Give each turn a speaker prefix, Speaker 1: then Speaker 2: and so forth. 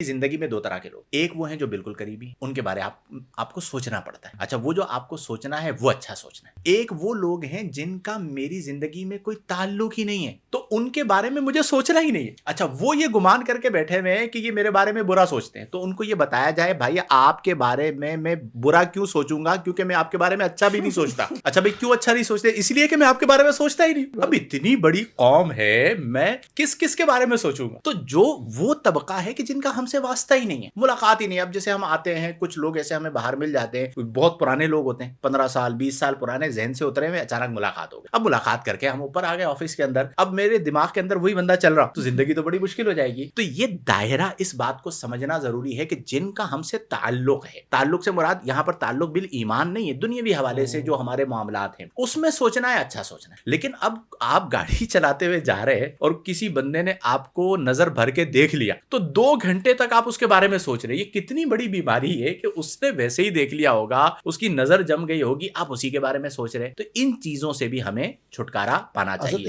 Speaker 1: जिंदगी में दो तरह के लोग, एक वो हैं जो बिल्कुल करीबी, उनके बारे आपको सोचना पड़ता है। अच्छा, वो जो आपको सोचना है वो अच्छा सोचना है। एक वो लोग हैं जिनका मेरी जिंदगी में कोई ताल्लुक ही नहीं है, तो उनके बारे में मुझे सोचना ही नहीं है। अच्छा, वो ये गुमान करके बैठे हुए हैं कि ये मेरे बारे में बुरा सोचते हैं, तो उनको ये बताया जाए भाई आपके बारे में मैं बुरा क्यों सोचूंगा, क्योंकि मैं आपके बारे में अच्छा भी नहीं सोचता। अच्छा भाई, क्यों अच्छा नहीं सोचते? इसलिए कि मैं आपके बारे में सोचता ही नहीं। अब इतनी बड़ी कौम है, मैं किस किस के बारे में सोचूंगा? तो जो वो तबका है कि जिनका हमसे वास्ता ही नहीं है, मुलाकात ही नहीं है। अब जैसे हम आते हैं, कुछ लोग ऐसे हमें बाहर मिल जाते हैं, बहुत पुराने लोग होते हैं, 15 साल 20 साल पुराने, जहन से उतरे हुए, अचानक मुलाकात हो गई। अब मुलाकात करके हम ऊपर आ गए ऑफिस के अंदर, अब मेरे दिमाग के अंदर वही बंदा चल रहा, तो जिंदगी तो बड़ी मुश्किल हो जाएगी। तो ये दायरा, इस बात को समझना जरूरी है कि जिनका हमसे ताल्लुक है, ताल्लुक से मुराद यहाँ पर ताल्लुक बिल ईमान नहीं है, दुनियावी हवाले से जो हमारे मामलात हैं उसमें सोचना है, अच्छा सोचना है। लेकिन अब आप गाड़ी चलाते हुए जा रहे हैं और किसी बंदे ने आपको नजर भर के देख लिया, तो 2 घंटे तक आप उसके बारे में सोच रहे हैं। ये कितनी बड़ी बीमारी है कि उसने वैसे ही देख लिया होगा, उसकी नजर जम गई होगी, आप उसी के बारे में सोच रहे हैं। तो इन चीजों से भी हमें छुटकारा पाना चाहिए।